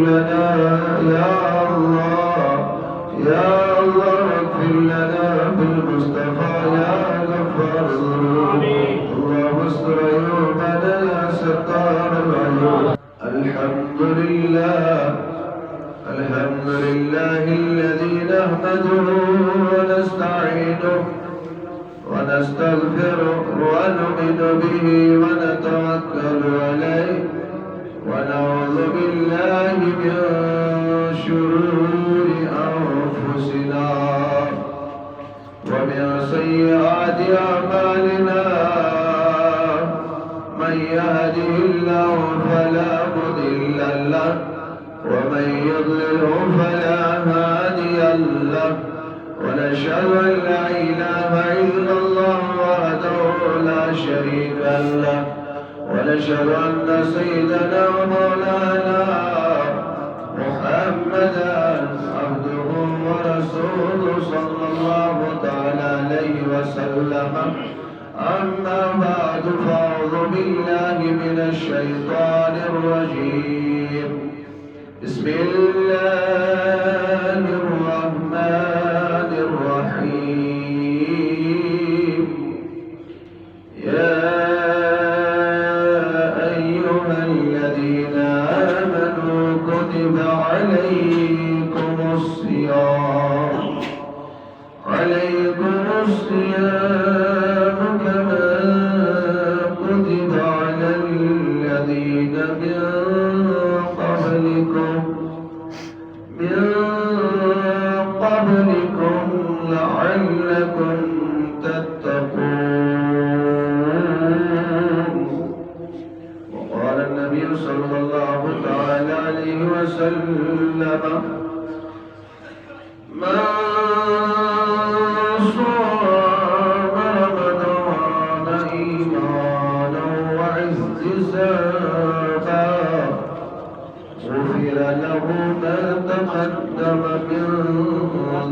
لنا يا الله يا الله اغفر لنا بالمصطفى يا غفار الذنوب اللهم استر عيوبنا يا ستار العيوب الحمد لله الذي نحمده ونستعينه ونستغفره ونؤمن به ونتوكل عليه ونعوذ بالله من شرور أنفسنا ومن سيئات أعمالنا من يهده الله فلا مضل له ومن يضلله فلا هادي له ونشهد أن لا إله إلا الله وحده لا شريك له ونشهد أن سيدنا ومولانا محمدا عبده ورسوله صلى الله تعالى عليه وسلم أما بعد فأعوذ بالله من الشيطان الرجيم بسم الله الرحمن الرحيم يا أيها الذين آمنوا كتب عليكم الصيام كما كتب على الذين من قبلكم لعلكم تتقون وقال النبي صلى الله تعالى عليه وسلم من صام رمضان إيمانا واحتسابا غفر له ما تقدم من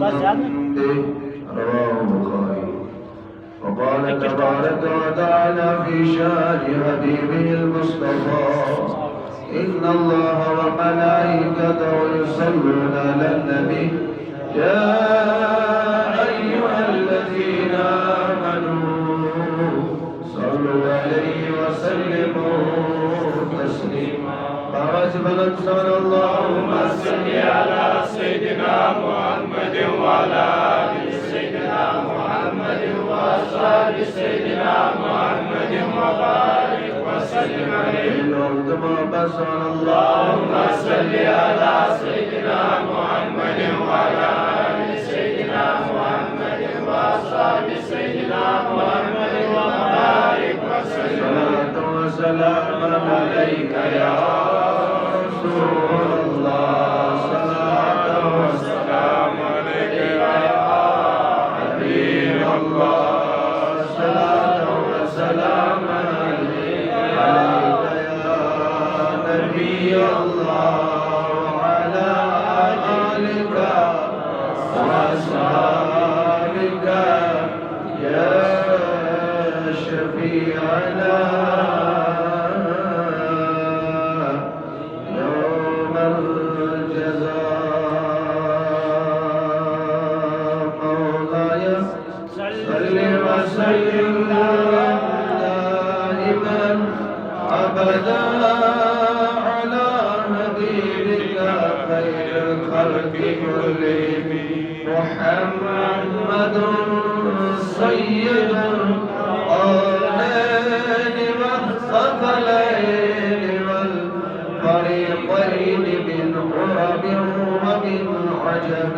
ذنبه رواه البخاري وقال تبارك وتعالى في شان حبيبه المصطفى إن الله وملائكته يصلون على النبي يا أيها الذين آمنوا صلوا عليه وسلموا تسليما صلى اللهم صل على سيدنا محمد وعلى آل سيدنا محمد وأصحاب سيدنا محمد وبارك وسلم عليه اللهم صل على سيدنا محمد وعلى آل سيدنا محمد وأصحاب سيدنا محمد وبارك وسلم صلاة وسلام عليك يا رسول الله صلاة وسلام عليك يا حبيب الله صلاة وسلام عليك يا نبي الله وعلى آلك وأصحابك يا شفيعنا أبدا على حبيبك خير الخلق كلهم محمد سيد القرنين والثقلين والفريقين من عرب ومن عجم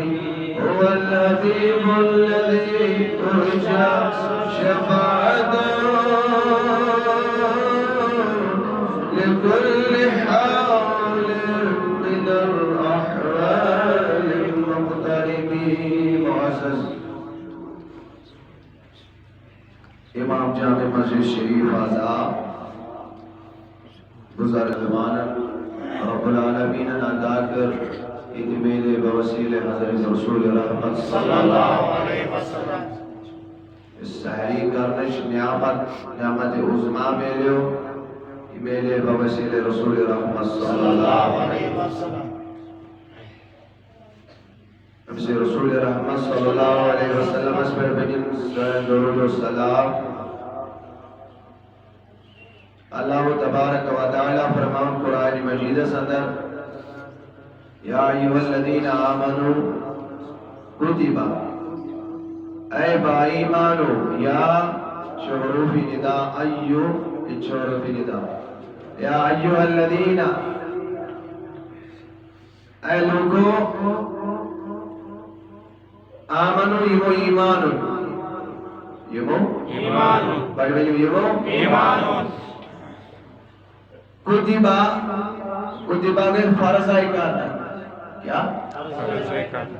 هو الحبيب الذي ترجى شفاعته لكل حال من الأحوال المقتربين معزز امام جامع مسجد شریف آزاد گزار زمان رب العالمین ادا کر ایک میلے بوسیلے حضرت رسول رحمت صلی اللہ علیہ وسلم اس سحری کرنش نعمت عظما میلے بوسیلے رسول رحمت صلی اللہ علیہ وسلم بسم رسول رحمت صلی اللہ علیہ وسلم اس پر بجن درود و سلام اللہ تبارک و تعالی فرمان قرآن مجید صدر یا ایوہ الذین آمنوا کتبا اے با ایمانو یا شعروفی ندا ایو شعروفی ندا یا ایوہ الذین اے لوگو آمنو یمو ایمانو یمو ایمانو بڑھویو یمو ایمانو کتبا کتبا میں فرض آئی کرنا کیا؟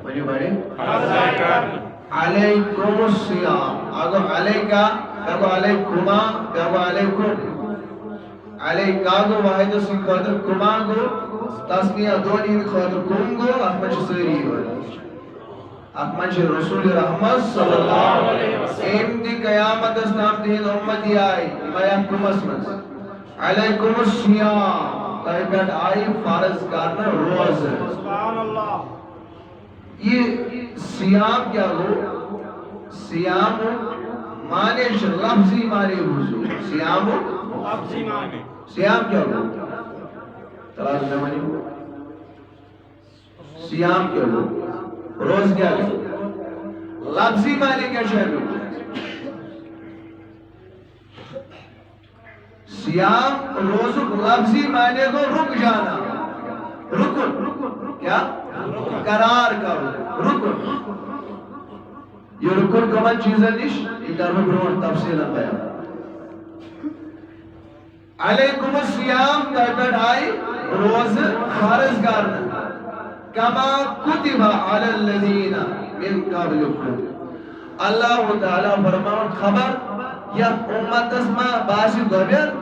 بڑھو بڑھے فرض آئی کرنا علیکم السیام آگو علیکا گو علیکما گو علیکم علیکا گو واحد سی خاطر کما گو تسمیہ دونی خاطر کم گو احمد سری ہو احمد رسول رحمت صلی اللہ علیہ وسلم ایم دی قیامت اسلام دین امتی آئی میحکم اسمت علیکم السیام تحبیت آئی فارض کرنا روز سبحان اللہ یہ سیام کیا ہو سیام مانے لفظی مانے حضور سیام لفظی مانے سیام کیا ہو تلاش میں مانی ہو سیام کیا ہو روز کیا ہو لفظی مانے کیا شہر ہو سیام روز لفظی معنی کو رک جانا رکن کیا قرار کرو رکن یہ رکن کمن چیزیں نش یہ در میں برون تفصیلا بیان علیکم السیام تحبیت آئی روز فرض کرنا کما کتب علی الذین من قبلکم اللہ تعالی فرمان خبر یا امت اسما باسی گوبر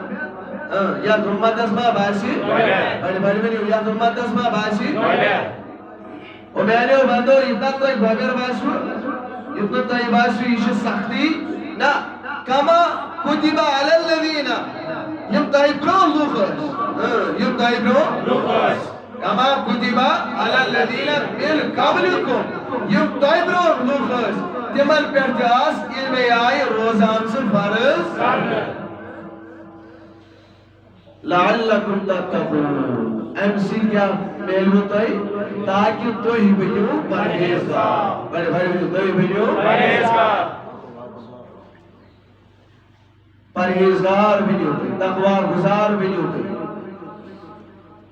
یا امت اسما باسی بڑی بڑی بڑی یا امت اسما باسی و میں نے بندو اتنا تو ایک گوبر باسو اتنا تو ایک باسو یہ سختی نا کما کتب علی الذین یم تایبرو لوخش یم تایبرو لوخش کما کتب علی الذین من قبلکم یم تایبرو لوخش تمن پرجاس علم آئی روزان سے فرض لعلکم تتقون امسی کیا میل ہوتا ہے تاکہ تو ہی بنیو پرہیزگار بڑے بڑے بنیو تو ہی بنیو پرہیزگار پرہیزگار بنیو تقوی گزار بنیو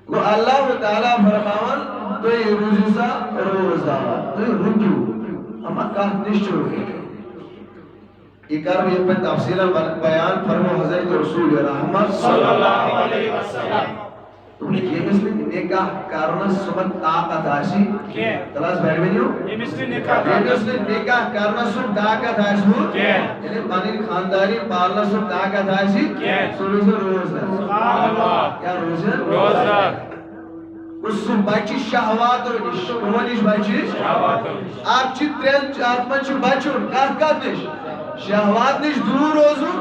وہ اللہ تعالیٰ فرماون تو ہی روزہ روزہ تو ہی رکیو اما کہت نشچر ہوئی یہ کار میں پر تفصیلہ بیان فرمو حضرت رسول رحمت صلی اللہ علیہ وسلم تم نے یہ مثل نکاح کرنا سبت طاقت آشی تلاس بیٹھ بینیو یہ مثل نکاح کرنا سب طاقت آشی یعنی پانی خانداری پالنا سب طاقت آشی سنو روز کیا روز ہے اس سے بچی شہوات و نش کونش بچی آپ چی ترین آتمن چی بچون کات نش شہوات نش دور روزن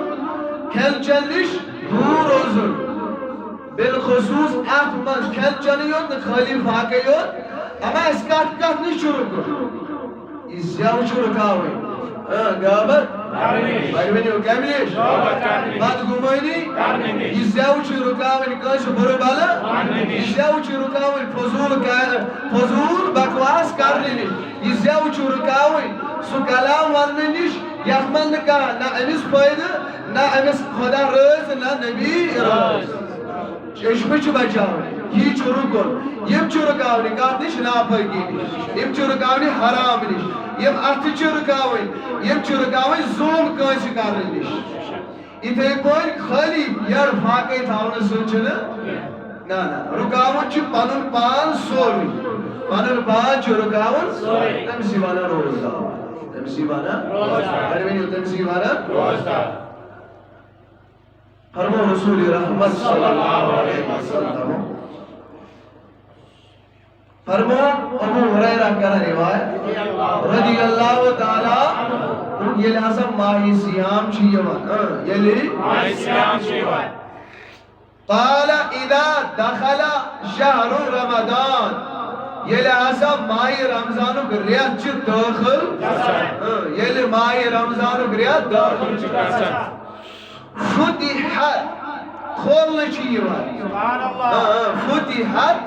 کھل چل نش دور روزن بالخصوص آتمن کھل چلیت خالی فاقیت اما اس کات نش شروع کر اس زیاو شروع کاوئی گابت بڑھوینیو کمیلیش بات گمائنی یہ زیاو چی رکاوین کاش برو بالا یہ زیاو چی رکاوین فضول بکواس کرنی یہ زیاو چی رکاوین سو کلام ورننیش یخمن کا نا امیس فائدہ نا امیس خدا رز نا نبی رز چشم چی بچاوین یہ چی رکن یم چی رکاوین کارنیش ناپاکی یم چی رکاوین حرام نیش یم ارت چی رکاوین یم چی رکاوین زوم کانش کرنیش اتھے کوئی خالی یار فاقے تھاونا سوچنا نا رکاون چی پانن پان سوری پانن پان چی رکاون تمسیوانا روزدہ تمسیوانا روزدہ تمسیوانا روزدہ فرمو رسول رحمت صلی اللہ علیہ وسلم فرمو ابو ہریرہ کا روایت رضی اللہ تعالی یہ لحظہ ماہی سیام چیوان یلی ماہی سیام چیوان قال اذا دخل شهر رمضان یہ لہذا ماہ رمضان ریت داخل یہ ماہ رمضان ریت داخل فتحت کھولنے چیئے فتحت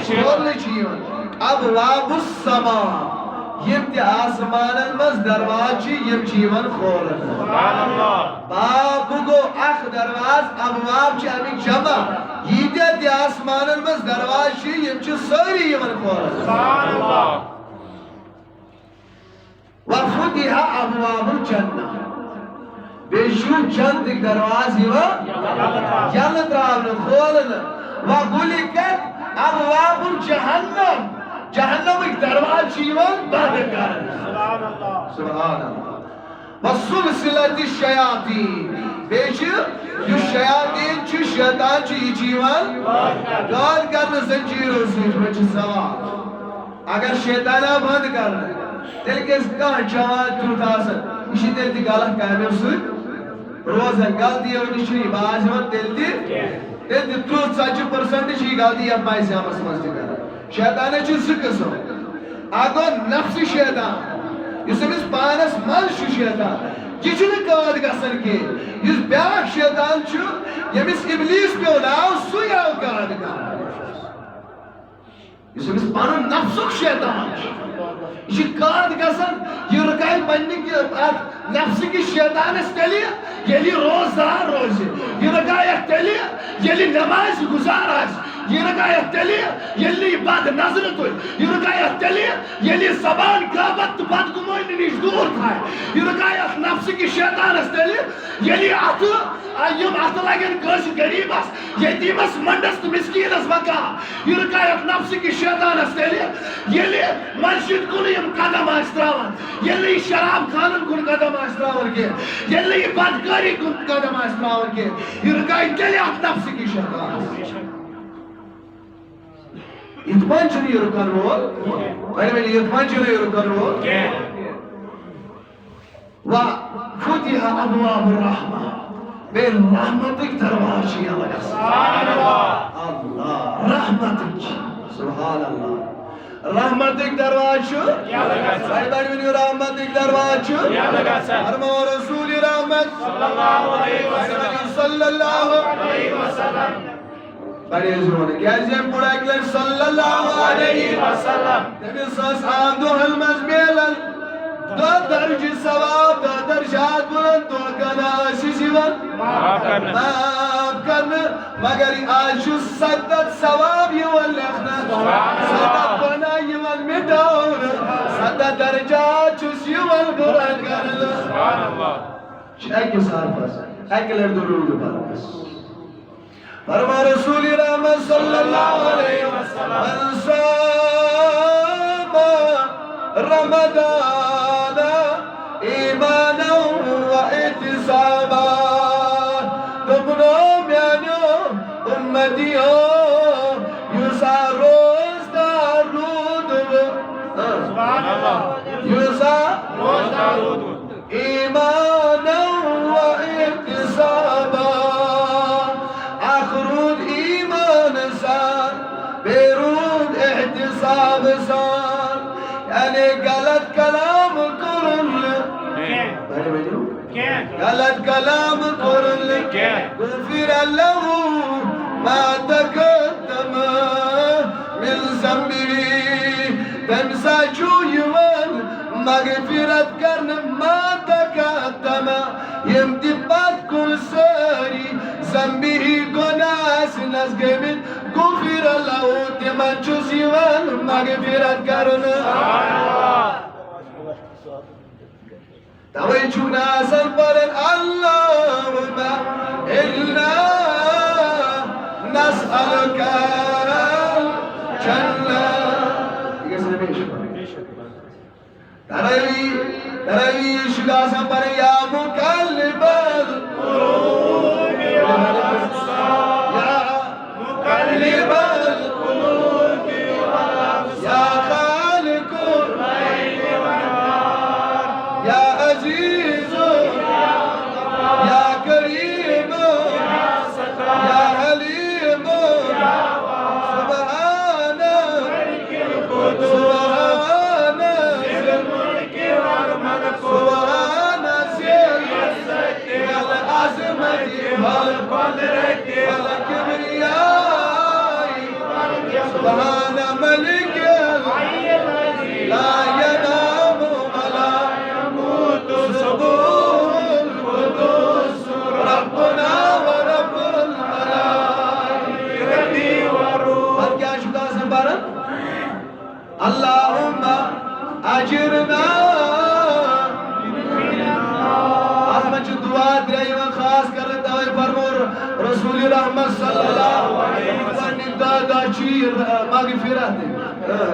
کھولنے چیئے ابواب السماء یم تی آسمان مز درواز یم چیون کھولن باب گو اخ درواز ابواب چی امی جمع یہ تی آسمان مز درواز یم چی ساری یمن کھولن وفتح ابواب الجنہ بیشو چند درواز یمن یل تراؤن کھولن وغلقت ابواب الجہنم جہنم ایک دروازہ چیون بند کرن سبحان اللہ وسلسلت الشیاطین بیچ جو شیاطین چی شیطان چی چیون گال کرن زنجیروں سے بچ سوال اگر شیطانہ بند کرن تل کس کان جوان توت آسن اسی تل تی غلط کامیوں سے روزن غلطی ہونی چاہیے باز ہون تل تی 30% چی غلطی اب مائی سیامس مزدی کرن شیطان چھ زٕ قسم اگو نفس شیطان یس امس پانس مز شیطان یہ چھنہ قاد گژھان کی یس بیاکھ شیطان چھ یمس ابلیس پیو ناو سُے آو قاد کرنہٕ یس امس پنن نفسک شیطان یہ قاد گژھان یہ رکائے پننہِ ات نفس کس شیطانس تیلی ییٚلہِ روزدار روزِ یہ رکائے تیلی ییٚلہِ نماز گزار آسہِ یہ رکایت تیلی یلی بد نظر تو یہ رکایت تیلی یلی زبان غیبت بد گمانی نش دور تھا یہ رکایت نفس کی شیطان اس تیلی یلی ات یم ات لگن کس غریب اس یتیم اس منڈس مسکین اس وکا یہ رکایت نفس کی شیطان اس تیلی یلی مسجد کن یم قدم اس تراون یلی شراب خانن کن قدم اس تراون کے یلی بدکاری کن قدم اس تراون کے یہ رکایت تیلی نفس کی شیطان اتمان چلی رکن وول میں اتمان چلی رکن وول و فتح ابواب الرحمہ بے رحمتک دروازی اللہ سبحان اللہ رحمتک سبحان اللہ رحمتک دروازی بڑی بڑی رحمتک دروازی فرمو رسول رحمت صلی اللہ علیہ وسلم بڑی زمانے کیا جب پڑا اکلر صلی اللہ علیہ وسلم نبی ساس آمدو حلمز بیلن دو درج ثواب دو درجات بلند دو کنا شیشیون معاف کرنا مگر آج صدت ثواب یوان لکھنا صدت بنا یوان مٹاؤنا صدت درجات چوس یوان بلند کرنا سبحان اللہ ایک سال پاس اکلر درود پاس فرما رسول رحمت صلی اللہ علیہ وسلم من صام رمضان ایمانا و احتسابا تبنو میانو امتیو یوسا روزدار رود سبحان اللہ یوسا روزدار رود ایمانا و احتسابا بیرون احتساب سان یعنی غلط کلام کرن غلط کلام کرن غفر له ما تقدم من ذنبه تمسا چویون مغفرت کرن ما تقدم یمتبت کل ساری ذنبه گناس نزگمت غفر له تمن چوسیون مغفرت کرن توی چون اصل پرن اللهم انا نسألك الجنة تروی شدا اصل پرن یا مقلب القلوب مقلب القلوب یا خالق اللیل والنهار یا عزیز یا کریم یا حلیم سبحان اللهم اجرنا احمد دعا درائیوان خاص کرنے دعوی فرمور رسول رحمت صلی اللہ علیہ وسلم دادا چیر مغفرت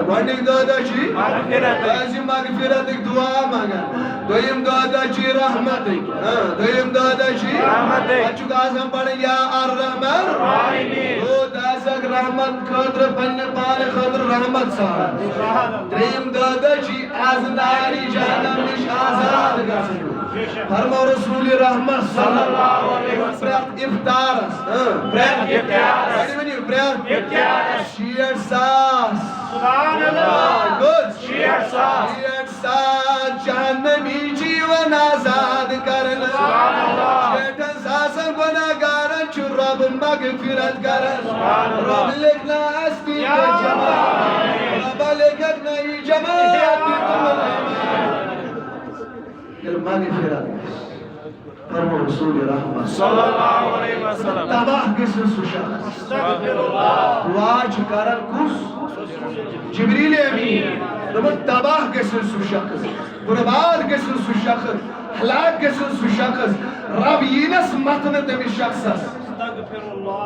گوڑنک دادا چی مغفرت دعا مانگا دویم دادا چی رحمت دویم دادا چی بچو آزم پڑھیں یا الرحمن دو داسک رحمت خطر پن پان خطر رحمت صاحب دریم دادا چی آزداری جہنم نش آزاد گرسن فرمو رسول رحمت صلی اللہ علیہ وسلم افطارس شیئر ساس سبحان اللہ گود شیئر ساس جہنمی جیون آزاد کرن سبحان اللہ شیطن ساسن گناہگارن چو رب مغفرت کرن رب لکھنا استی کے جماعت رب لکھنا ای جماعت مغفرت فرمو رسول رحمت صلی اللہ علیہ وسلم تباہ کسن سو شخص استغفر اللہ دعا چکارن کس جبریل امین دمت تباہ کسن سو شخص برباد کسن سو شخص ہلاک کسن سو شخص رب یینس متن تمی شخص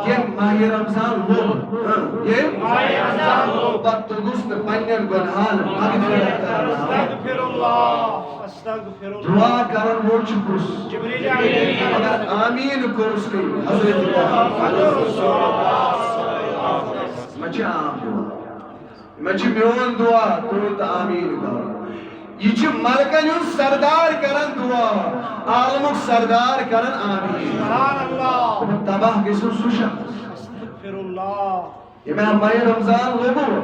یہ ماہ رمضان لو یہ ماہ رمضان لو بات تو گسن پنین گنہان مغفرت کرنا استغفر اللہ دعا کرن وہ چکس اگر آمین کورس کی حضرت مچہ عام دعا مچہ میون دعا تو آمین کرن یہ چھ ملکن یون سردار کرن دعا عالمک سردار کرن آمین تباہ کسن سوشا یہ میں ماہ رمضان لوگو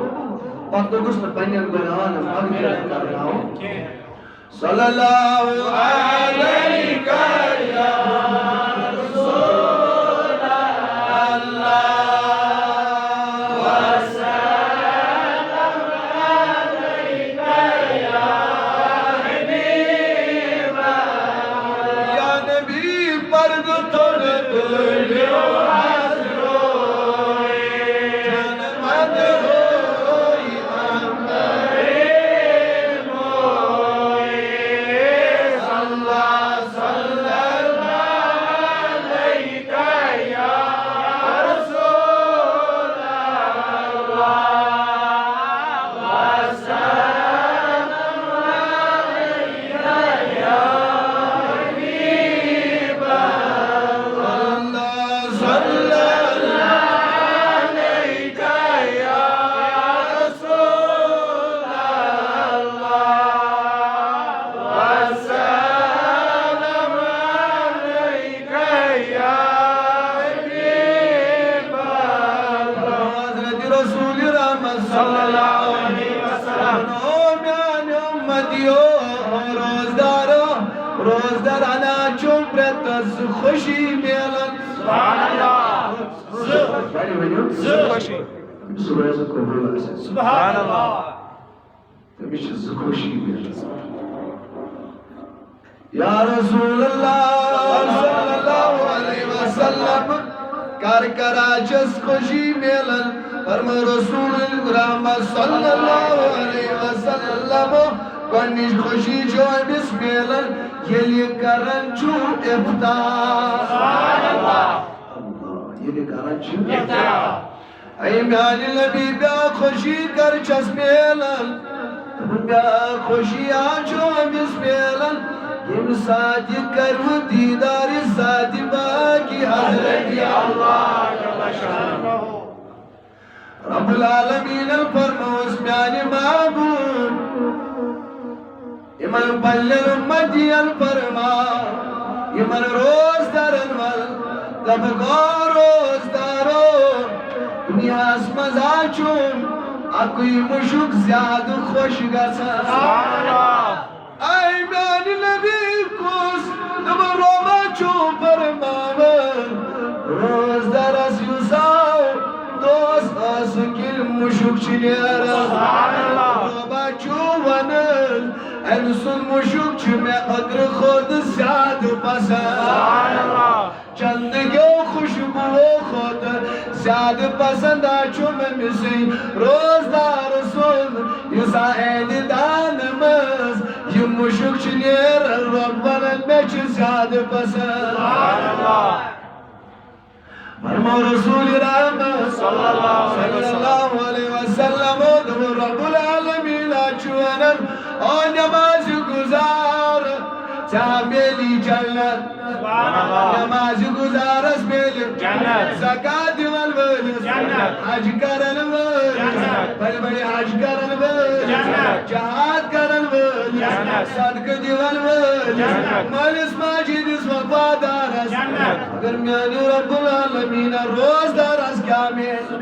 پاک تو گس میں پنین گناہان مغفرت کرنا ہوں صلی اللہ علیہ یا رسول اللہ وسلم علیہ یا حبیب یا نبی پرد تھوڑ لیو خوشی میلن سبحان اللہ خوشی سبحان اللہ تمیش خوشی میلن یا رسول اللہ صلی اللہ علیہ وسلم کر کراچس خوشی میلن فرما رسول رحمت صلی اللہ علیہ وسلم کنیش خوشی جو بس میلن یہ کرن چو افطار سبحان اللہ یہ کرن چو افطار ای میان نبی بیا خوشی کر چس میلن بیا خوشی آجو بس میلن یم ساتھ کرو دیدار ذات باقی حضرت اللہ رب العالمین الفرموس میان معبود یمن پلن امتی الفرما یمن روز درن ول دبگو روز دارو دنیا اسمزا چون اکوی مشک زیاد خوش گسا ای میان نبی کس دب روما چون فرماون روز در از یوزاو دوست آسکل مشک چلیارا روما چون ونل انسون مشک چو میں قدر خود زیاد پسند چندگو خوشبو خود زیاد پسند چو میں مسی روز دار سن یوسا این دانمز یہ مشک چنیر ربنا میں چھ زیادہ پسند فرمو رسول رحمت صلی اللہ علیہ وسلم رب العالمین چونن او نماز گزار چاہ میلی جنت نماز گزارس میلی جنت زکاة والولس حج کرن ولس بڑی بڑی حج کرن ولس جہاد کرن ولس صدق دیوال ولس مالس ماجدس وفادارس اگر میانی رب العالمین روزدارس کامل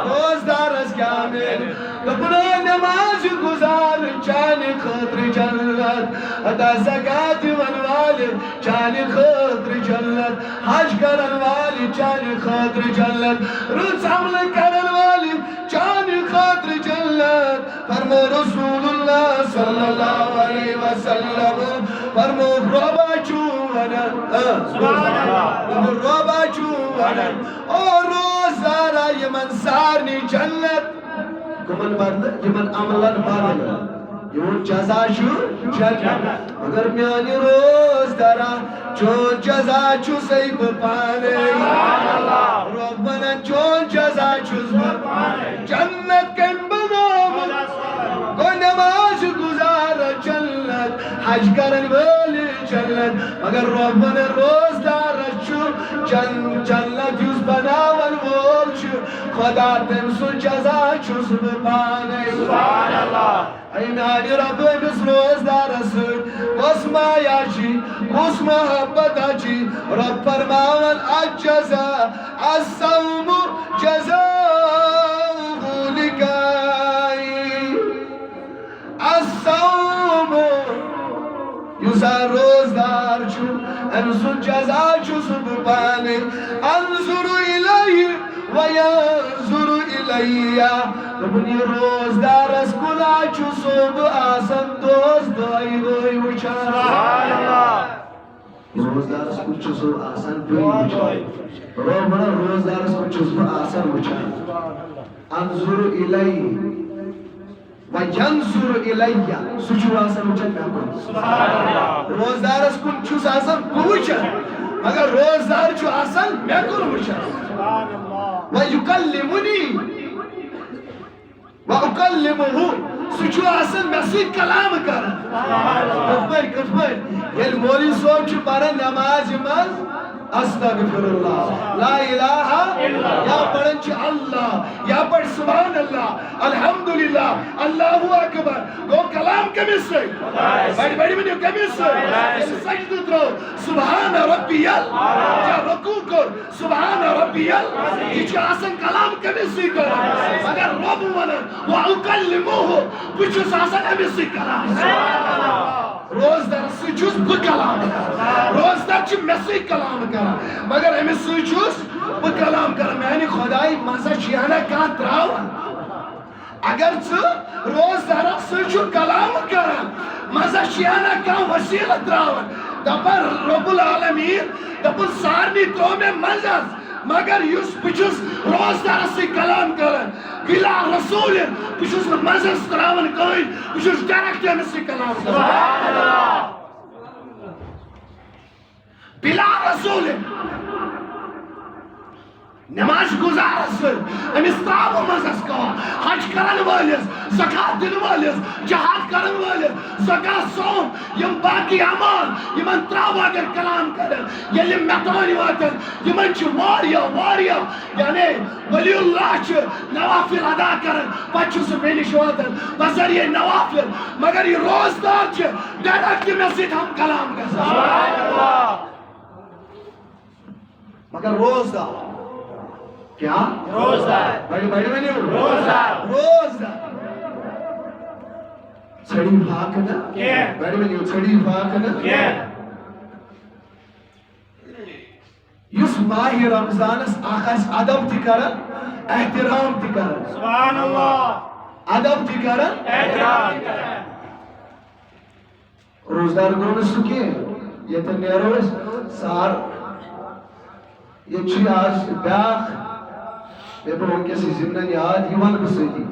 روزدارس کامل کبنا نماز گزار چانے خطر جنت ادا زکاة والوالد چانے خطر جنت حج کرن والی چانے خطر جنت روز عمل کرن والی چانے خطر جنت فرمو رسول اللہ صلی اللہ علیہ وسلم فرمو روبا چونن روبا چونن اور روزارا یمن سارنی جنت کمن بردہ یمن عملن بردہ یون جزا شو جنت مگر میانی روز دارا چون جزا چو سیب پانے ربنا چون جزا چو سیب پانے جنت کن بنام کو نماز گزار جنت حج کرن ولی جنت مگر ربنا روز دارا چو جنت یوز بناون وول چو خدا تنسو جزا چو سیب پانے سبحان اللہ ایمانی رب امس روز دارسن کس مایاشی کس محبت آچی رب فرماون الجزا الصوم جزاؤه لکائی الصوم یوزا روز دار چو امسون جزا چو سب پانے انظر الیہ وینظر الیہ ربنی روز دارس کلا چو صوب آسن دوست دائی دوئی وچان روز دارس کل چو صوب آسن دوئی وچان ربنا روز دارس کل چو صوب آسن وچان انظر الی وینظر الیہ سچو آسن وچان میں کن روز دارس کل چو آسن وچان مگر روز دار چو آسن میں کن وچان ویکلمنی وَأُقَلِّمُهُ سُچو آسن میں سوئی کلام کرن کفر یہ مولی صوب چو پڑھن نماز مز استغفر اللہ لا الہ یا پڑھن چو اللہ یا پڑھ سبحان اللہ الحمدللہ اللہ اکبر گو کلام کمی سوئی بڑی بڑی منیو کمی سوئی اس سجد درو سبحان ربیل یا رکوع کر سبحان ربیل یہ چو آسن کلام کمی سوئی کرن مگر رب ونن وَأُقَلِّمُهُ بچوس آسن ہمیں سوئی کلام روز در سوچوس بکلام روز در چو میں سوئی کلام کرا مگر ہمیں سوچوس بکلام کرا میں نے خدای مزا چیانا کہاں تراؤن اگر چو روز در سوچو کلام کرا مزا چیانا کہاں وسیل تراؤن دبر رب العالمین دبر سارنی تو میں مزاز مگر یوس بچوس روز در سے کلام کرن بلا رسول بچوس مزاز تراؤن کوئی بچوس ڈائریکٹ ہمیں سے کلام کرن بلا رسول نماز گزارس امیس تراو مزس کو حج کرن والس زکاة دن والس جہاد کرن والس زکاة سوم یم باقی اعمال یمن تراو اگر کلام کرن یلی متانی واتن یمن چھ واریا یعنی ولی اللہ چھ نوافل ادا کرن پچھو سے بینش واتن بذریعہ نوافل مگر یہ روزدار چھ ڈائریکٹ مسجد ہم کلام کرن سبحان اللہ مگر روزدار کیا؟ روزدار بڑی بڑی بڑی روزدار چھڑی بھاکنا بڑی بڑی چھڑی بھاکنا یس ماہ رمضان اس آخاس ادب تھی کرن احترام تھی کرن سبحان اللہ ادب تھی کرن احترام تھی کرن روزدار گون سکے یہ تن نیروز سار یہ چھی آج بیاخ میں پر ان کے سی زمنان یاد ہیوان بسیدی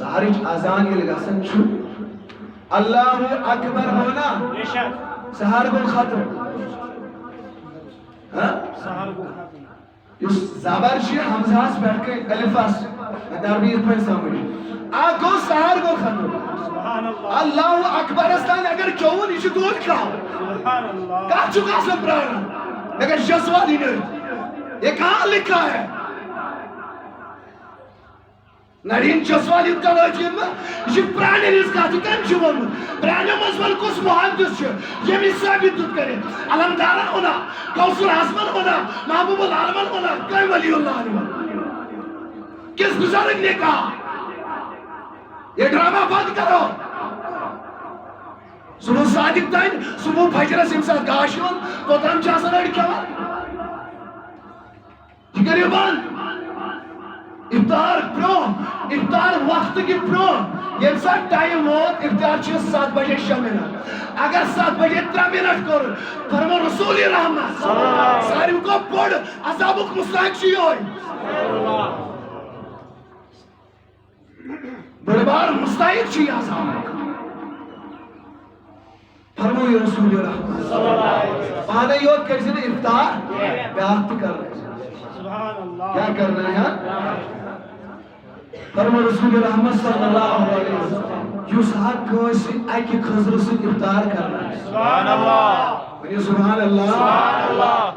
سہرچ اذان یل گژھان چھُ اللہ اکبر ہونا سہر گو ختم اس زبر چھ حمزہس پہ الفس دربی یت پہ سمجھ آ گو سہر گو ختم اللہ اکبر استان اگر چون یہ دود کھاو کہاں چکا سن پرانا لیکن جسوالی نہیں یہ کہاں لکھا ہے نڑین جسوالی کا لوچین میں یہ پرانے رزقہ تو کم چھوڑ پرانے مزمل کس محدث چھو یہ بھی ثابت دود کرے علمدارن ہونا کوثر حسمن ہونا محبوب العالمن ہونا کوئی ولی اللہ علیہ کس بزرگ نے کہا یہ ڈرامہ بند کرو صبح صادق تائن صبح فجر سمسات گاشون تو تم چاہتا لڑ کیا یہ کریو بند افطار پرو افطار وقت کی پرو یہ ساتھ ٹائم ہوت افطار چھے 7 بجے شامنات اگر 7 بجے 3 منٹ کر فرمو رسول رحمت ساری کو پڑھ عذابک مستحق چی ہوئی بڑے بار مستحق چی عذابک فرمو رسول رحمت پانے یوت کرسی نے افطار بیعت کر رہے کیا کرنا ہے فرمو رسول رحمت صلی اللہ علیہ وسلم یوس حق کوئی ایک خضر سے افطار کرنا ہے سبحان اللہ ونی سبحان اللہ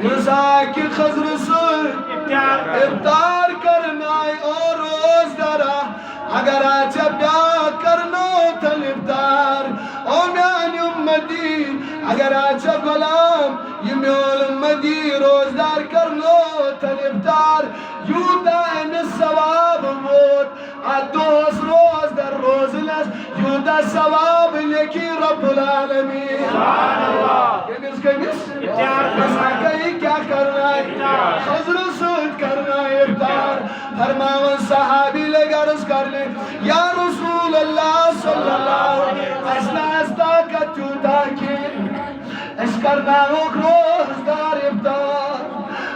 یوس ایک خضر سے افطار کرنا ہے اور روز دارا اگر آج بیا کرنا تل افطار او میان امتی اگر آج غلام یہ میول امتی روزدار کرنا تل افطار یوتا امیس ثواب ووت ادوس روز در روز لس یوتا ثواب لکی رب العالمین سبحان اللہ کمیس کیا کرنا ہے خضر سود کرنا ہے افطار فرماون صحابی لگرز کرنے یا رسول اللہ صلی اللہ علیہ وسلم اسنا طاقت یوتا کی اس کرنا روزدار افطار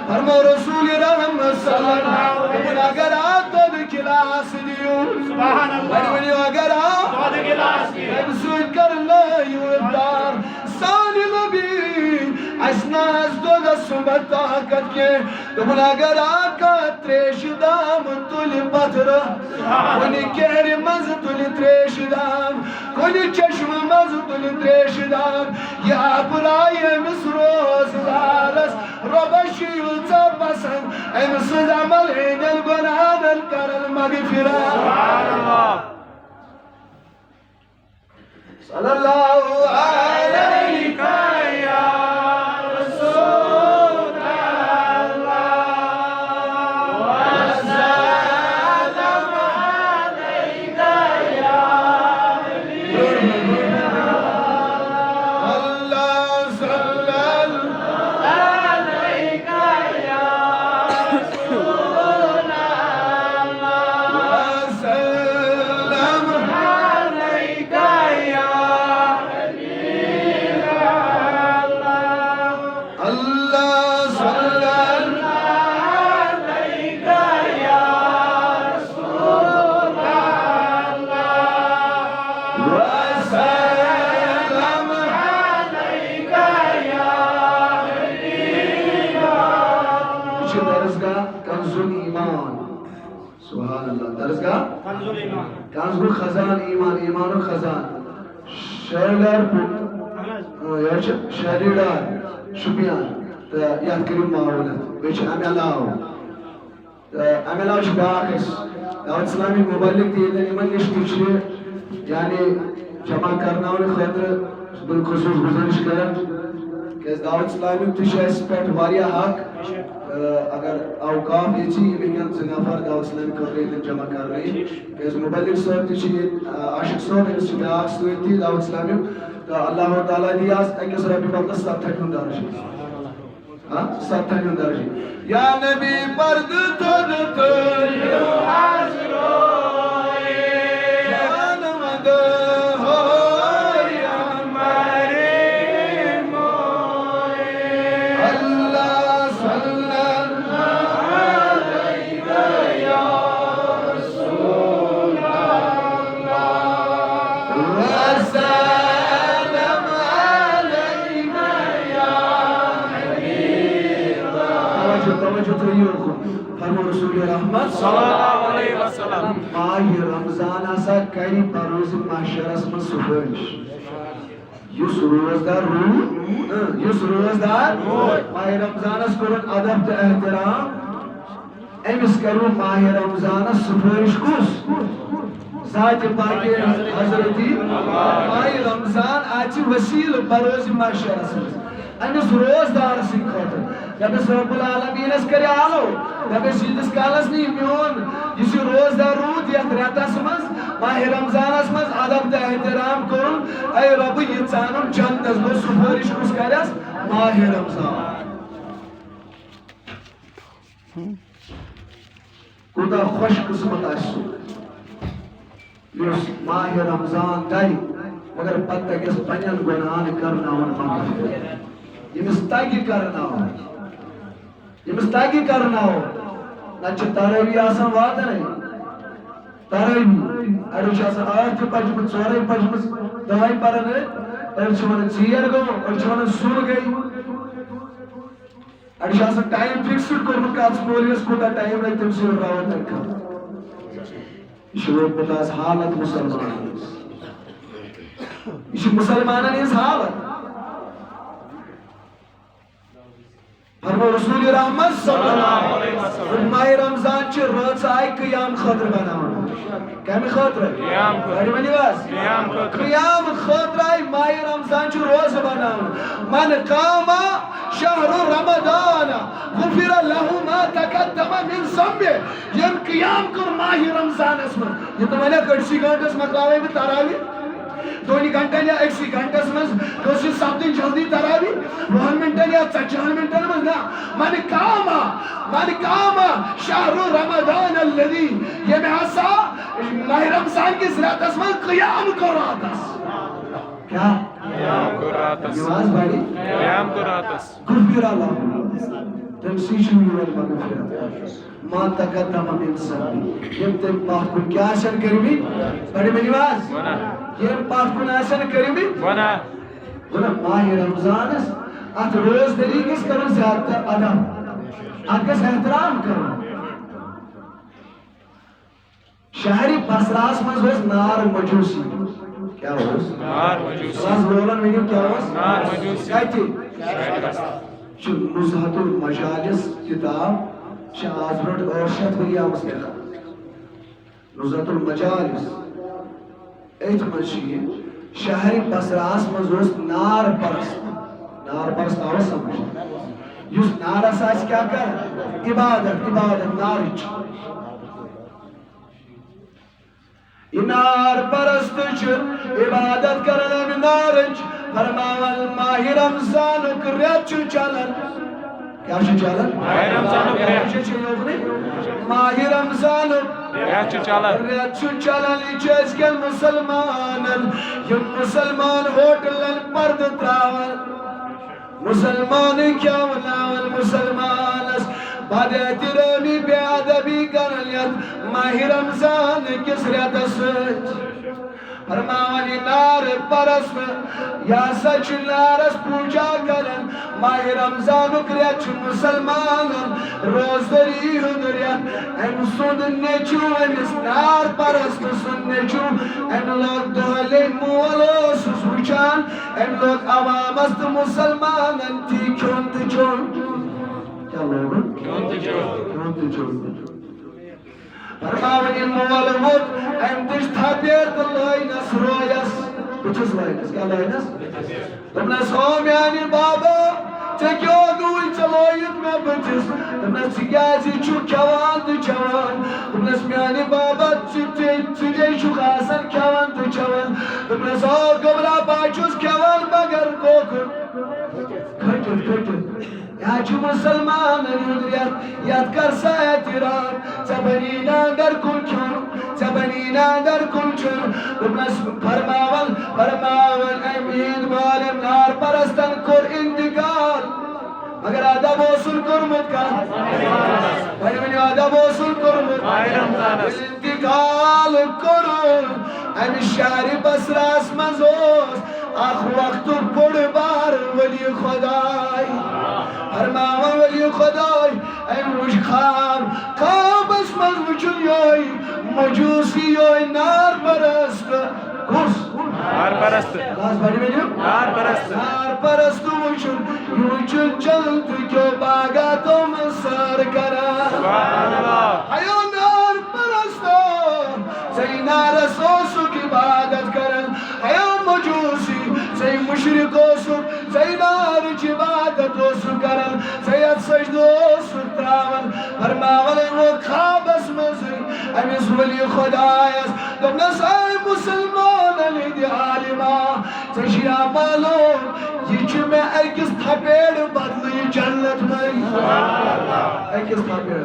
فرمو رسول رحمت صلی اللہ علیہ وسلم اگر آتد کلاس دیو سبحان اللہ اگر آتد کلاس دیو امسود کرنا یو افطار سانی نبی اسنا از دو دسمت طاقت کے تم اگر آقا تریش دام تلی پتر کنی کہر مز تلی تریش دام کنی چشم مز تلی تریش دام یا پرائی امس روز دارس ربشی پسند امسود عمل اینل بنادل کرل مغفرہ سبحان اللہ صلی اللہ علیہ یا رسول اللہ وسلم علیک یا حبیب اللہ صلی اللہ علیک یا رسول اللہ وسلم علیک یا کنز خزان ایمان ایمان و خزان شہردار شہریدار شپیان یاد کریم معاونت بیچ امیلاو امیلاو چھ باقس دعوت اسلامی مبلک دیدن ایمان نشتی یعنی جمع کرنا انہیں خطر بالخصوص گزارش کرن کہ دعوت اسلامی تشہیس پیٹ واریا حق اگر اوقاف یہ چیئے بکن سے نفر دعوت اسلامی کر رہی تھے جمع کر رہی کہ اس مبلغ صاحب تشہیے عاشق صاحب ہے اس سے بیاق سوئی تھی دعوت اسلامی تو اللہ تعالیٰ دیاز ایک اس ربی بلد سب تھکنون دارشی سب تھکنون دارشی یا نبی پرد تھن تلیو حاضروئے جان مدہ اللہ صلی اللہ علیہ یا رسول فرمو رسول رحمت صلی اللہ علیہ وسلم ماہ رمضان آسا کئی پروز محشرس من سفرش یس روزدار ماہ رمضان اس کرن ادب تا احترام امس کرو ماہ رمضان سفرش کس ذات پاکی حضرتی ماہ رمضان آچی وسیل پروز محشرس من امس روزدار سن خاطر دبس رب العالمین اس کرے آلو دبس یدس کالس نی میون یہ روزدار رود یت ریتس مز ماہ رمضانس مز ادب تہ احترام کرن اے رب یہ ژانم جنتس گو سفارش کس کرس ماہ رمضان کوتا خوش قسمت آسو یس ماہ رمضان دائی مگر پتہ کس پنین گناہن کرنا مغفرت یہ مستاقی کرنا ہو نچ تراوی آسان وات نہیں تراوی اڑوش آسان آیت پجمت سوری پجمت دوائی پرن اڑوش زیر گو اڑوش سور گئی اڑوش آسان ٹائم فکسڈ کرمت کاتس پولیس کوتا ٹائم نہیں تم سے راوت تنکا یہ بتاس حالت مسلمان یہ مسلمانن اس حالت فرمو رسول رحمت صلی اللہ علیہ وسلم ماہ رمضان چھ رات آئی قیام خاطر بناونا کمی خاطر قیام خاطر آئی ماہ رمضان چھ روز بناونا من قام شہر رمضان غفر له ما تقدم من ذنبه یم قیام کر ماہ رمضان اسمن یہ تو میں نے کڑسی گھنٹس مقلاوے میں تراوی دونی گھنٹن یا ایک سی گھنٹس مز دوسری سب جلدی تراوی 1 منٹن یا 4 منٹن مز نا من قام شہر رمضان الذی یہ میں حسا ماہ رمضان کی صورت اس میں قیام کو راتس کیا؟ قیام کو راتس نماز بڑی؟ قیام کو راتس غفر اللہ تمسیش میوال مغفرت ما تقدم من ذنبی یم تم پاک کن کیا آسان کرمی؟ بڑی میں نماز یم پاک کن آسان کرمی؟ گنا ماہ رمضان اس ات روز دری کس کرن زیادہ ادب ات کس احترام کرن شہری بسراس مز ہوس نار مجوسی کیا ہوس؟ نار مجوسی سلاس بولن ویڈیو کیا ہوس؟ نار مجوسی چھ نزہت المجالس کتاب چھ آزرٹ ارشد ہوئی آمس کے خواہ نزہت المجالس ایت منشی شہری بسراس مز ہوس نار پرست آواز سمجھ یس نار اساس کیا کر عبادت نارچ نار پرست چھ عبادت کرن نارچ فرماول ماہ رمضان ریت چلن کیا چلن ماہ رمضان ریت چلن چیز کے مسلمانن یم مسلمان ہوٹلن پرد تراول مسلمان کیا وناول مسلمانس بعد احترامی بے ادبی کرلیت ماہ رمضان کس ریت سچ فرماوانی نار پرست یا سچ نارس پوجا کرن ماہ رمضان اکریت چھ مسلمانن روزدری ہدریت ام سننے چو امس نار پرست سننے چو ام لوگ دہلے مولوس سوچان ام لوگ عوامست مسلمانن تی کھونت چون کیا لوگن؟ کھونت چون فرماوانی مولوت ام تش تھا پیر لائنس رویس بچس لائنس کیا لائنس؟ تمنس ہو میانی بابا چکیو دوئی چلویت میں بچس تمنس چکیازی چو کیوان تو چوان تمنس میانی بابا چجے چو خاصن کیوان تو چوان تمنس ہو گبرا باچوس کیوان مگر کوکن کھٹر یا چو مسلمان ندریت یاد کر سا اعترام چبنینا در کن چون تمنس فرماول امید مالم نار پرستن کر انتقال مگر ادب وصول کرمت کا بھائی ادب وصول کرمت انتقال کرن ام شہر بسراس مزوس آخ وقت بڑ بار ولی خدای فرماوا ولی خدای وش خواب اسمز وچن یوی مجوسی یوی نار پرست کس نار پرست کاس بڑی بینیو نار پرست نار پرست وچن چلت کیو باگا تم سر کرا سبحان اللہ ایو نار پرست سی نار سوسو کی عبادت کرن ایو مجوسی سی مشرک اوسو سی نار چی عبادت اوسو کرن سی سجد اوسو تراون فرماول وہ خواب اسمزی امیس ولی خدایس دبنس آئی مسلمان علی دی عالمہ سشیا معلوم یہ چھ میں ایکس تھپیڑ بدلی جنت میں ایکس تھپیڑ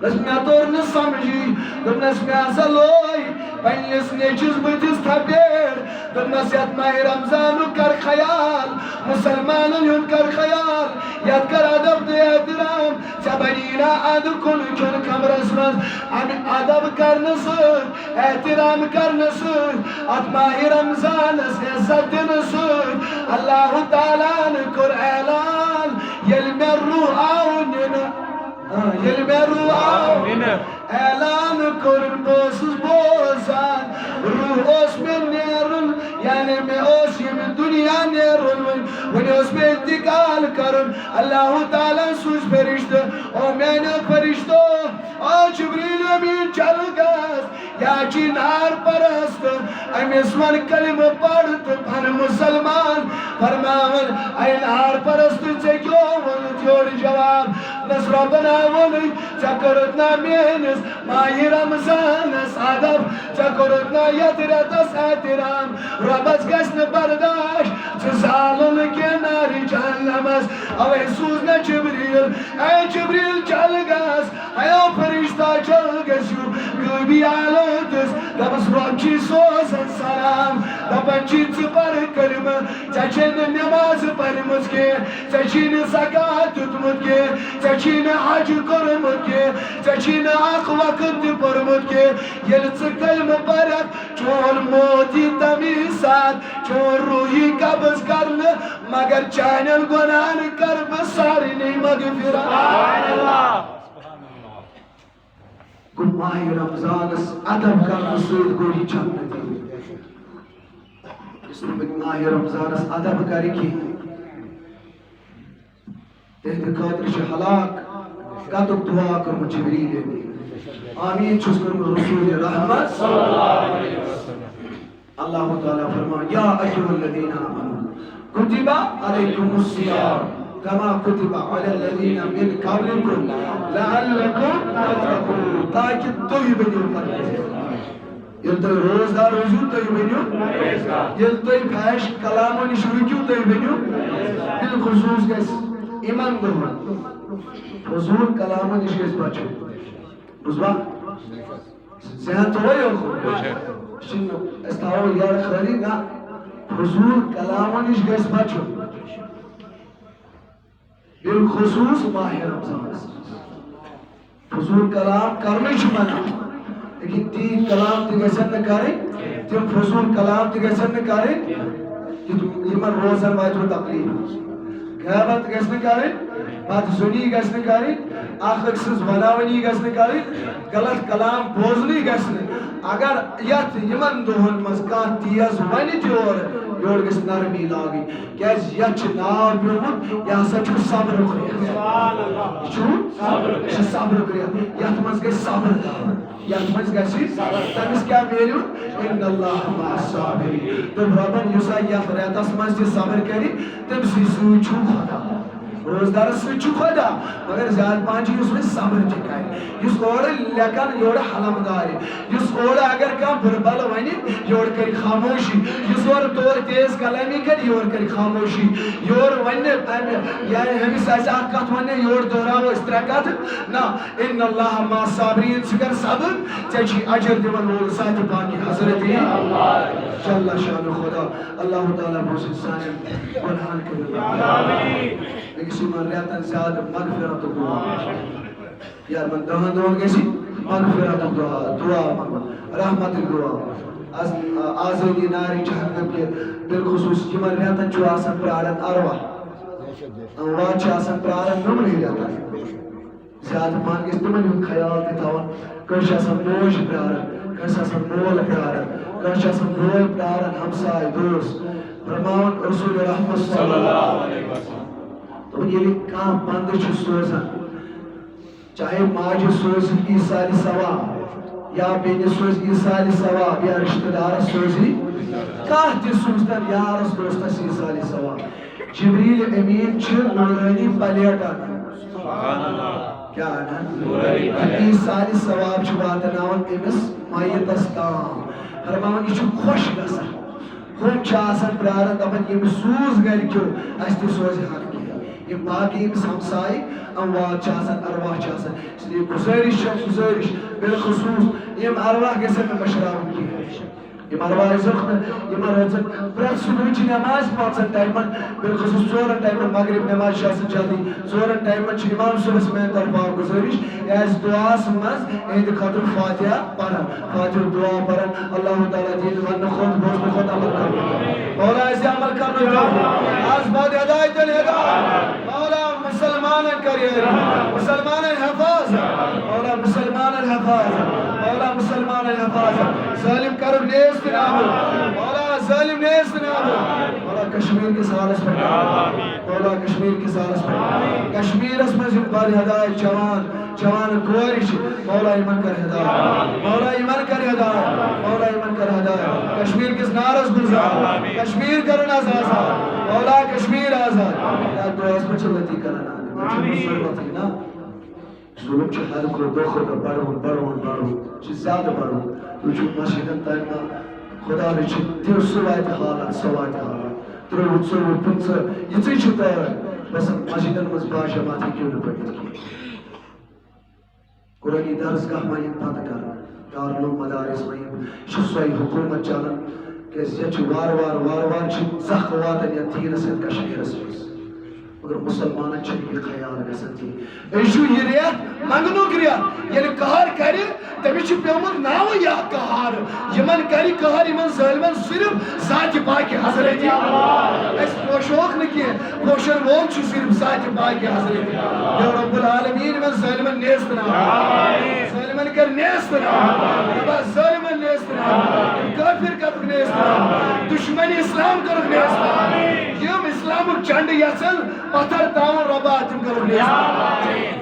بس میں طور نہ سمجھی دبنس میں آسلوئی پنیس نیچز بتس تھپیڑ دبنس یاد ماہ رمضانو کر خیال مسلمانو یون کر خیال یاد کر ادب دے احترام سبنینا اد کن کن کمر اسمز ادب کرنسر احترام کرنسر اد ماہ رمضان اس عزت دنسر اللہ تعالیٰ نے کر اعلان یل میں روح آؤنین یل میں روح آؤنین اعلان کرن بوسز بوزان روح اس میں نیرن یعنی میں اس یہ دنیا نیرن ونی اس میں انتقال کرن اللہ تعالیٰ سوز فرشت او میں نے فرشتو او جبریل امین چل گاز یا چی نار پرست امیس من کلم پڑھت پھن مسلمان فرماون اے نار پرست سے کیوں ون تیوڑ جواب نس ربنا ونی چکرتنا مینس ماہی رمضان ادب چکرتنا یدرتس احترام ربس گشن برداشت چزالن کے ناری جہنمس اوے سوزنا جبریل اے جبریل چل گاز ایو فرشتہ چل گسیو گوبی آلوتس دبس روچی سوزن سلام دبن چیز پر کرم چچن نماز پرمت کے چچن زکاة تتمت کے چچن حج کرمت کے چچن آخ وقت پرمت کے یلچ کلم پرک چون موتی تمیسات چون روحی قبض کرن مگر چانل گنان کر بساری نہیں مغفرہ سبحان اللہ گل ماہ رمضان اس ادب کرن سید گوڑی جنت اس میں ماہ رمضان اس ادب کری کی تحت خاطر سے ہلاک قدق دعا کرم جبریل آمین چھس کرم رسول رحمت صلی اللہ علیہ وسلم اللہ تعالیٰ فرمان یا ایوہ الذین آمنوا کتب علیکم الصیام کما کتب علی الذین من قبلکم لعلکم تتقون تاکہ توہی بنیو پر یل تو روزدار روزو توہی بنیو یل تو پھیش کلامو نشوی کیوں توہی بنیو بالخصوص گیس ایمان دو حضور کلامو نشویس بچو بزبا ذہن تو وہی ہو شن استاو یار خالی نا حضور کلامو نش گیس بچو بالخصوص ماہ رمضان حضور کلام کرنے چھ منا لیکن تین کلام تی گیسن نکارے تیم فضول کلام تی گیسن نکارے یہ من روزن وائتو تقلیب غیبت گیس نکارے بات سنی گیس نکارے آخر سنس وناونی گیس نکارے غلط کلام بوزنی گیس نکارے اگر یت یمن دہن مز کان تیز ونی تیور یور گس نرمی لاگی کیاز یت چھ ناو بیومت یا سا چھ صبر کریا سبحان اللہ چھ صبر کریا یت مز گس صبر یت مز گس تمس کیا میلیو ان اللہ مع الصابرین تم ربن یسا یت ریتس مز تہ صبر کری تم سی سو چھو خدا روزدار سے چھو خدا مگر زیادہ پانچ اس میں صبر چکائے اس اور لیکن یوڑ حلم داری اس اور اگر کام بربال وانی یوڑ کری خاموشی اس اور طور تیز کلامی کری یوڑ کری خاموشی یوڑ وانی یعنی ہمیں سائسا کت وانی یوڑ دورا وہ استراکات نا ان اللہ ما صابرین سکر صبر چاچی عجر دیوان وہ ساتھ پاکی حضرت جل شان خدا اللہ تعالیٰ بوسن سانم قرآن کریم لیکن سیمان ریاتن زیادہ مغفرت دعا یار من دہن دہن گیسی مغفرت دعا رحمت دعا آزادی ناری جہنم کے بالخصوص جمن ریاتن جو آسان پرارن ارواح انواع چھ آسان پرارن نمانی ریاتن زیادہ مان گژھِ تِمن ہُنٛد خیال تہِ تھاوُن کٲنٛسہِ چھِ آسان موج پیاران کٲنٛسہِ آسان مول پیاران کٲنٛسہِ چھِ آسان بوے پیاران ہمساے دوس فرماوان رسول رحمت صلی اللہ علیہ وسلم دوٚپُن ییٚلہِ کانٛہہ بنٛدٕ چھُ سوزان چاہے ماجہِ سوزِ ایٖثارِ ثواب یا بیٚنہِ سوزِ ایٖثارِ ثواب یا رشتہٕ دارس سوزِ کانٛہہ تہِ سوٗزتن یارس دوستس ایٖثارِ ثواب جبریل امین چھِ نورانی پلیٹ انان کیا انان ایٖثارِ ثواب چھِ واتناوان أمِس میتس تام فرماوان یہِ چھُ خۄش گژھان ہُم چھِ آسان پیاران دپان ییٚمِس سوٗز گرِکیو اَسہِ تہِ سوزِ حق کینٛہہ یِم باقٕے أمِس ہمسایہِ اموات چھِ آسان ارواح چھِ آسان اس لیے گزٲرِش چھِ گزٲرِش بالخصوٗص یِم ارواح گژھن نہٕ مٔشراوٕنۍ کینٛہہ یِم ارواح ٲسِکھ نہٕ یِمن روزن پرٛٮ۪تھ صُبحٕچہِ نٮ۪ماز 5 ٹایمن بالخصوٗص 4 ٹایمن مغرب نٮ۪ماز چھِ آسان جلدی 4 ٹایمن چھِ اِمام صٲبس میانہِ طرفہٕ گُزٲرِش کیٛازِ دُعاہس منٛز یِہنٛدِ خٲطرٕ فاتحہ پرن فاتحُک دُعا پرن اللہ تعالیٰ دِیِن وننہٕ کھۄتہٕ بوزنہٕ کھۄتہٕ عمل کرنُک مولا اَسہِ عمل کرنُک آز بعد ہدایتن ہدایت مولا مسلمانن کر مسلمانن حفاظت مولا مسلمانن حفاظت مولا مسلمانن حفاظت ظالم کرُن نیست نابود مولا ظالم نیست نابود مولا کشمیر کس حالس پر مولا کشمیر کس حالس پر کشمیرس منٛز یِم بد ہدایت جوان کورِ چھِ مولا یِمن کر ہدایت مولا یِمن کر ہدایت مولا یِمن کر ہدایت کشمیر کس نارس گُلزار کشمیر کرن آز آزاد مولا کشمیر آزاد یا دعاس منٛز چھِ لٔتی کران ضرورتٕے نا ظلم چھُ ہر کُنہِ دۄہ کھۄتہٕ بڑُن چھُ زیادٕ بڑُن تُہۍ چھِو مسجدن تانۍ خدا رٔچھِنۍ تِم سُہ واتہِ حالات 30 40 50 یِژٕے چھِ تار بس مسجدن منٛز باجماعت ہیٚکِو نہٕ پٔرِتھ کینٛہہ قرآنی درسگاہ ما یِم بنٛد کران دارالمدارس ما یِم چھِ سۄے حکوٗمت چلان کیٛازِ ییٚتہِ چھِ وارٕ وارٕ چھِ زکھ واتان یتھ دیٖنس سۭتۍ کشمیٖرس منٛز مگر مسلمانن چھنہٕ یہِ خیال گژھان کینٛہہ أسۍ چھُ یہِ رٮ۪تھ منٛگنُک رٮ۪تھ ییٚلہِ قہر کرِ تٔمِس چھُ پیومُت ناوٕے اکھ قہر یِمن کرِ قہر یِمن ظٲلمن صرف ذاتِ پاکہِ حضرت أسۍ پوشوکھ نہٕ کینٛہہ پوشن وول چھُ صرف ذاتِ پاکہِ حضرت یا رب العالمیٖن یِمن ظٲلمن نیست نابود ظٲلمن کر نیست نابود ربا ظٲلمن نیست نابود یِم کٲفر کرُکھ نیست نابود دُشمن اسلام کرُکھ نیست نابود یِم اسلامُک جنڈٕ یژھن پتھر تاون ربا تِم کرُکھ نیست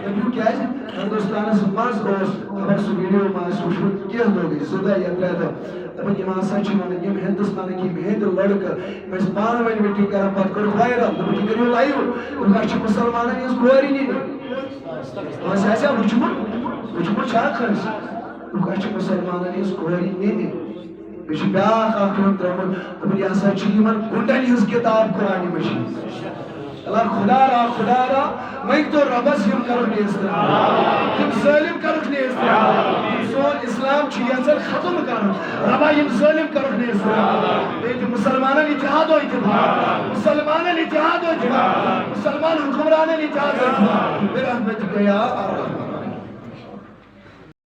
نابود کیٛازِ ہندوستانس منٛز اوس خبر سُہ ویڈیو ما آسہِ وٕچھمُت کینٛہہ دۄہ گٔے 2 دۄہ یا 3 دۄہ دپان یِم ہسا چھِ ونان یِم ہندوستانٕکۍ یِم ہیٚندۍ لڑکہٕ یِم ٲسۍ پانہٕ ؤنۍ میٖٹِنٛگ کران پتہٕ کوٚرُکھ وایرل دوٚپُکھ یہِ کٔرِو لایِو دوٚپُکھ اَسہِ چھِ مُسلمانن ہِنٛز کورِ نِنہِ کٲنٛسہِ آسیا وٕچھمُت چھا کٲنٛسہِ دوٚپُکھ اَسہِ چھِ مُسلمانن ہِنٛز کورِ نِنہِ بیٚیہِ چھُ بیٛاکھ اکھ ہیوٚن ترٛوومُت دوٚپُن یہِ ہسا چھِ یِمن گُنڈن ہِنٛز کِتاب قرآنِ مجیٖد اللہ خدا را مٔنٛگۍ تو رۄبس یِم کرُکھ نیست نابود یِم ظٲلم کرُکھ نیست نابود سون اسلام چھُ یژھان ختم کرُن ربا یِم ظٲلم کرُکھ نیست نابود بیٚیہِ دِ مسلمانن اتحاد و اتفاق مسلمانن اتحاد و اتفاق مسلمان حکمرانن اتحاد و اتفاق برحمتک یا ارحم